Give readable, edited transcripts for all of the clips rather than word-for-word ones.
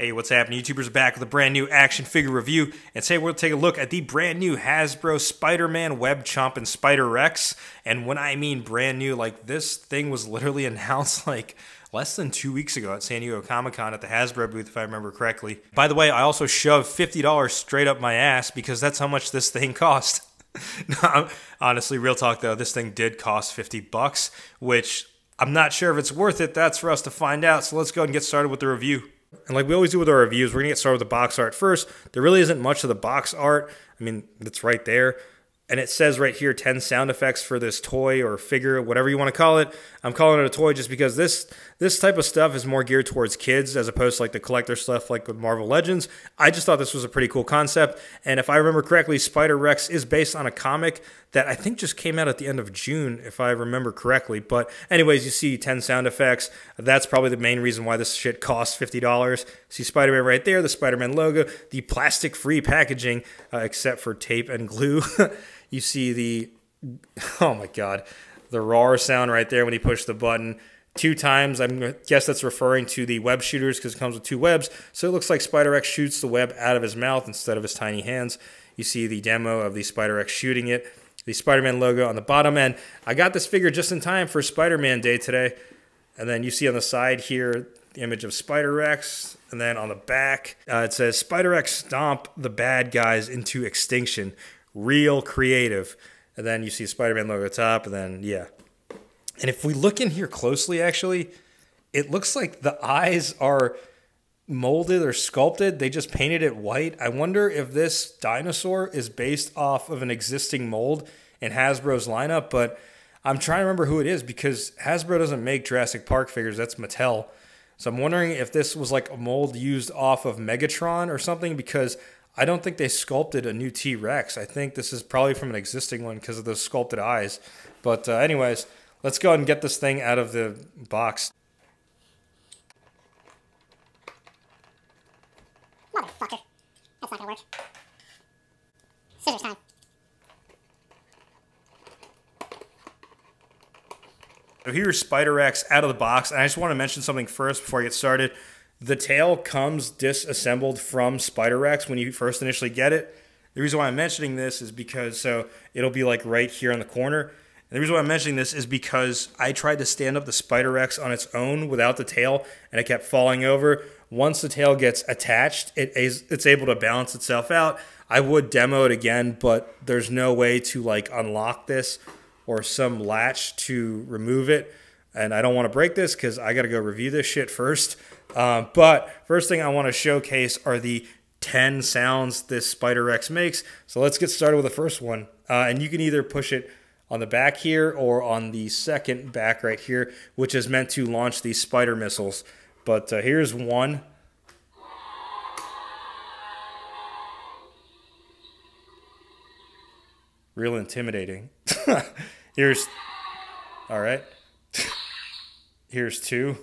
Hey, what's happening? YouTubers are back with a brand new action figure review, and today we'll take a look at the brand new Hasbro Spider-Man Web Chompin Spider-Rex. And when I mean brand new, like this thing was literally announced like less than 2 weeks ago at San Diego Comic-Con at the Hasbro booth, if I remember correctly. By the way, I also shoved $50 straight up my ass because that's how much this thing cost. No, honestly, real talk though, this thing did cost 50 bucks, which I'm not sure if it's worth it. That's for us to find out. So let's go ahead and get started with the review. And like we always do with our reviews, we're going to get started with the box art first. There really isn't much of the box art. I mean, it's right there. And it says right here 10 sound effects for this toy or figure, whatever you want to call it. I'm calling it a toy just because this type of stuff is more geared towards kids as opposed to like the collector stuff like with Marvel Legends. I just thought this was a pretty cool concept. And if I remember correctly, Spider-Rex is based on a comic that I think just came out at the end of June, if I remember correctly. But anyways, you see 10 sound effects. That's probably the main reason why this shit costs $50. See Spider-Man right there, the Spider-Man logo, the plastic-free packaging, except for tape and glue. You see the, oh my God, the roar sound right there when you push the button 2 times. I guess that's referring to the web shooters because it comes with 2 webs. So it looks like Spider-Rex shoots the web out of his mouth instead of his tiny hands. You see the demo of the Spider-Rex shooting it. The Spider-Man logo on the bottom. And I got this figure just in time for Spider-Man Day today. And then you see on the side here the image of Spider-Rex. And then on the back, it says, Spider-Rex stomp the bad guys into extinction. Real creative. And then you see Spider-Man logo at the top, and then, yeah. And if we look in here closely, actually, it looks like the eyes are molded or sculpted. They just painted it white. I wonder if this dinosaur is based off of an existing mold in Hasbro's lineup, but I'm trying to remember who it is because Hasbro doesn't make Jurassic Park figures. That's Mattel. So I'm wondering if this was like a mold used off of Megatron or something because I don't think they sculpted a new T-Rex. I think this is probably from an existing one because of those sculpted eyes. But anyways, let's go ahead and get this thing out of the box. Motherfucker. That's not gonna work. Scissors time. So here's Spider-Rex out of the box. And I just want to mention something first before I get started. The tail comes disassembled from Spider-Rex when you first initially get it. The reason why I'm mentioning this is because, so it'll be like right here on the corner. And the reason why I'm mentioning this is because I tried to stand up the Spider-Rex on its own without the tail, and it kept falling over. Once the tail gets attached, it's able to balance itself out. I would demo it again, but there's no way to like unlock this or some latch to remove it. And I don't want to break this because I got to go review this shit first. But first thing I want to showcase are the 10 sounds this Spider-Rex makes. So let's get started with the first one. And you can either push it on the back here or on the second back right here, which is meant to launch these spider missiles. But here's one. Real intimidating. Here's, all right. Here's 2.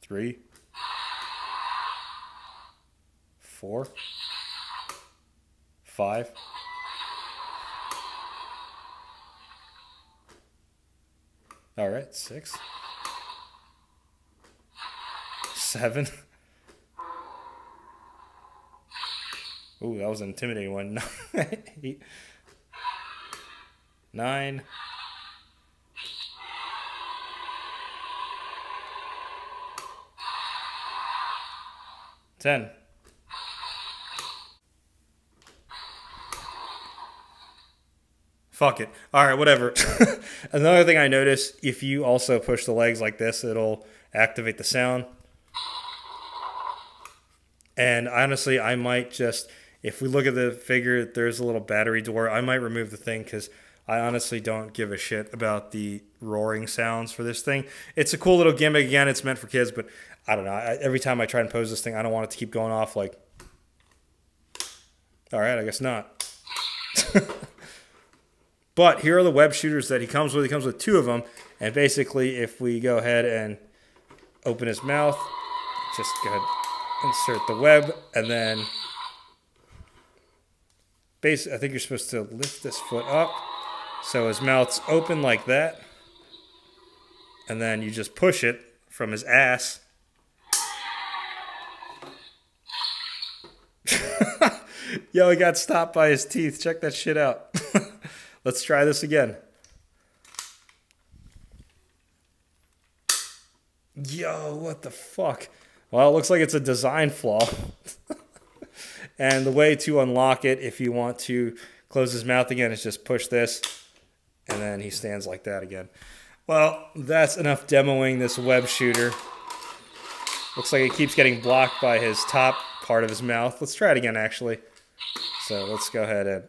3, 4, 5. All right, 6, 7. Ooh, that was an intimidating one. 8, 9. 10. Fuck it. All right, whatever. Another thing I noticed, if you also push the legs like this, it'll activate the sound. And honestly, I might just, if we look at the figure, there's a little battery door. I might remove the thing because I honestly don't give a shit about the roaring sounds for this thing. It's a cool little gimmick. Again, it's meant for kids, but I don't know. Every time I try and pose this thing, I don't want it to keep going off like, all right, I guess not. But here are the web shooters that he comes with. He comes with 2 of them. And basically, if we go ahead and open his mouth, just go ahead, insert the web, and then I think you're supposed to lift this foot up so his mouth's open like that. And then you just push it from his ass. Yo, he got stopped by his teeth. Check that shit out. Let's try this again. Yo, what the fuck? Well, it looks like it's a design flaw. And the way to unlock it, if you want to close his mouth again, is just push this. And then he stands like that again. Well, that's enough demoing this web shooter. Looks like it keeps getting blocked by his top part of his mouth. Let's try it again, actually. So let's go ahead and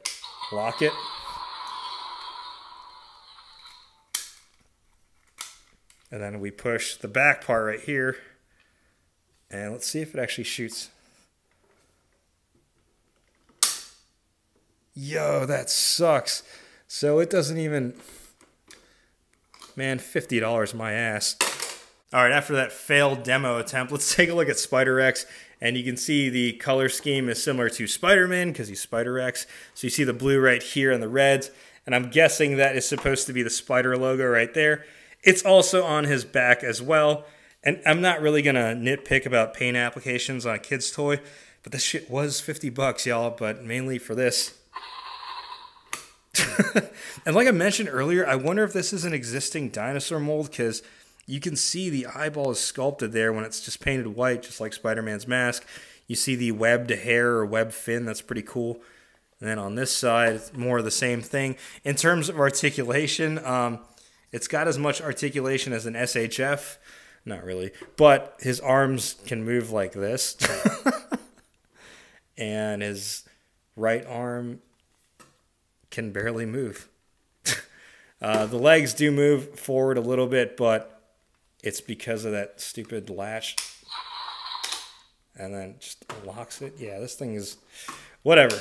lock it. And then we push the back part right here. And let's see if it actually shoots. Yo, that sucks. So it doesn't even... Man, $50 my ass. All right, after that failed demo attempt, let's take a look at Spider-X. And you can see the color scheme is similar to Spider-Man because he's Spider-X. So you see the blue right here and the reds. And I'm guessing that is supposed to be the Spider logo right there. It's also on his back as well. And I'm not really going to nitpick about paint applications on a kid's toy. But this shit was $50, y'all. But mainly for this. And like I mentioned earlier, I wonder if this is an existing dinosaur mold because you can see the eyeball is sculpted there when it's just painted white, just like Spider-Man's mask. You see the webbed hair or webbed fin. That's pretty cool. And then on this side, it's more of the same thing. In terms of articulation, it's got as much articulation as an SHF. Not really. But his arms can move like this. And his right arm can barely move. The legs do move forward a little bit, but it's because of that stupid latch. And then just locks it. Yeah, this thing is... whatever.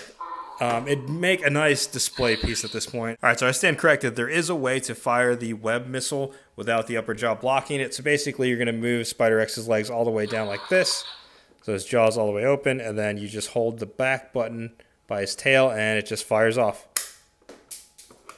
It'd make a nice display piece at this point. All right, so I stand corrected. There is a way to fire the web missile without the upper jaw blocking it. So basically, you're going to move Spider-X's legs all the way down like this. So his jaw's all the way open, and then you just hold the back button by his tail, and it just fires off.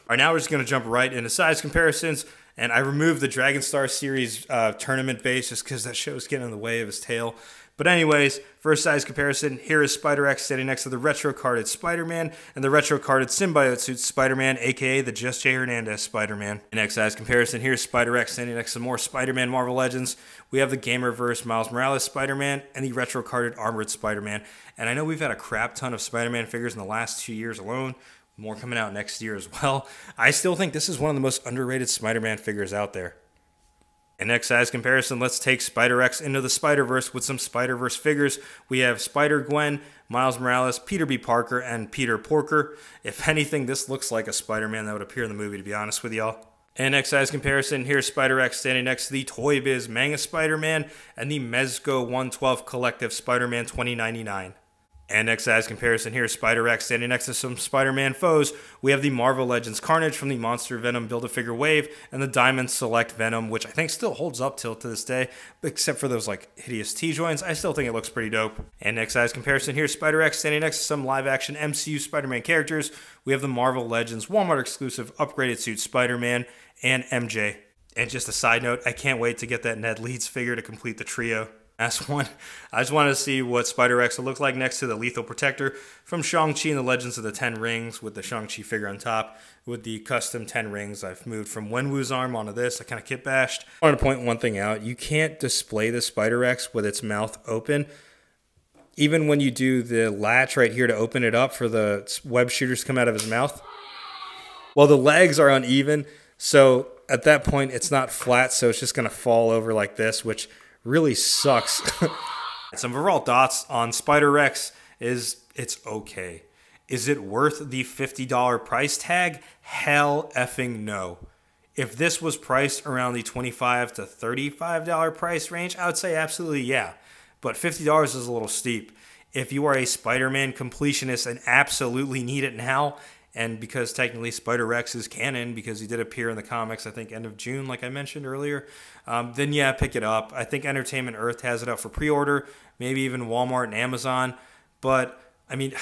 All right, now we're just going to jump right into size comparisons. And I removed the Dragon Star Series tournament base just because that show's getting in the way of his tail. But anyways, first size comparison, here is Spider-X standing next to the retro-carded Spider-Man and the retro-carded symbiote suit Spider-Man, a.k.a. the Just J. Hernandez Spider-Man. Next size comparison, here's Spider-X standing next to more Spider-Man Marvel Legends. We have the Gamerverse Miles Morales Spider-Man and the retro-carded Armored Spider-Man. And I know we've had a crap ton of Spider-Man figures in the last 2 years alone. More coming out next year as well. I still think this is one of the most underrated Spider-Man figures out there. In next size comparison, let's take Spider-X into the Spider-Verse with some Spider-Verse figures. We have Spider-Gwen, Miles Morales, Peter B. Parker, and Peter Porker. If anything, this looks like a Spider-Man that would appear in the movie, to be honest with y'all. In next size comparison, here's Spider-X standing next to the Toy Biz Manga Spider-Man and the Mezco 112 Collective Spider-Man 2099. And next size comparison, here's Spider-X standing next to some Spider-Man foes. We have the Marvel Legends Carnage from the Monster Venom Build-A-Figure Wave and the Diamond Select Venom, which I think still holds up till to this day, except for those like hideous T-joints. I still think it looks pretty dope. And next size comparison, here's Spider-X standing next to some live-action MCU Spider-Man characters. We have the Marvel Legends Walmart exclusive upgraded suit Spider-Man and MJ. And just a side note, I can't wait to get that Ned Leeds figure to complete the trio. Last one, I just wanted to see what Spider-X will look like next to the Lethal Protector from Shang-Chi and the Legends of the Ten Rings with the Shang-Chi figure on top. With the custom 10 rings, I've moved from Wenwu's arm onto this. I kind of kit bashed. I wanted to point one thing out. You can't display the Spider-X with its mouth open. Even when you do the latch right here to open it up for the web shooters to come out of his mouth. Well, the legs are uneven, so at that point it's not flat, so it's just going to fall over like this, which really sucks. Some overall thoughts on Spider-X is it's okay. Is it worth the $50 price tag? Hell effing no. If this was priced around the $25 to $35 price range, I would say absolutely yeah. But $50 is a little steep. If you are a Spider-Man completionist and absolutely need it now, and because technically Spider-X is canon because he did appear in the comics, I think, end of June, like I mentioned earlier, then yeah, pick it up. I think Entertainment Earth has it up for pre-order, maybe even Walmart and Amazon. But, I mean,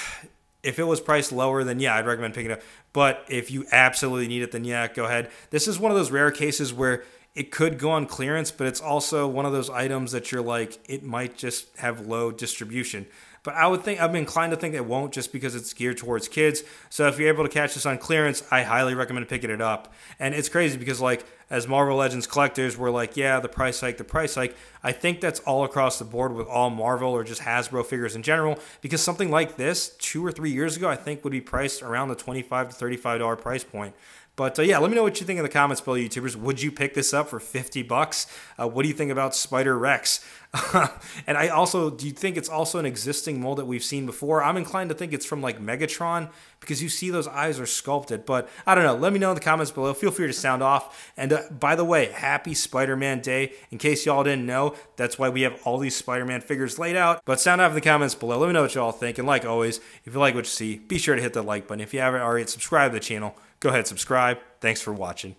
if it was priced lower, then yeah, I'd recommend picking it up. But if you absolutely need it, then yeah, go ahead. This is one of those rare cases where it could go on clearance, but it's also one of those items that you're like, it might just have low distribution. But I'm inclined to think it won't, just because it's geared towards kids. So if you're able to catch this on clearance, I highly recommend picking it up. And it's crazy because, like, as Marvel Legends collectors, we're like, yeah, the price hike. I think that's all across the board with all Marvel or just Hasbro figures in general, because something like this 2 or 3 years ago, I think would be priced around the $25 to $35 price point. But yeah, let me know what you think in the comments below, YouTubers. Would you pick this up for 50 bucks? What do you think about Spider-Rex? And do you think it's also an existing mold that we've seen before? I'm inclined to think it's from like Megatron, because you see those eyes are sculpted. But I don't know. Let me know in the comments below. Feel free to sound off. And by the way, happy Spider-Man Day. In case y'all didn't know, that's why we have all these Spider-Man figures laid out. But sound off in the comments below. Let me know what y'all think. And like always, if you like what you see, be sure to hit the like button. If you haven't already subscribed to the channel, go ahead and subscribe. Thanks for watching.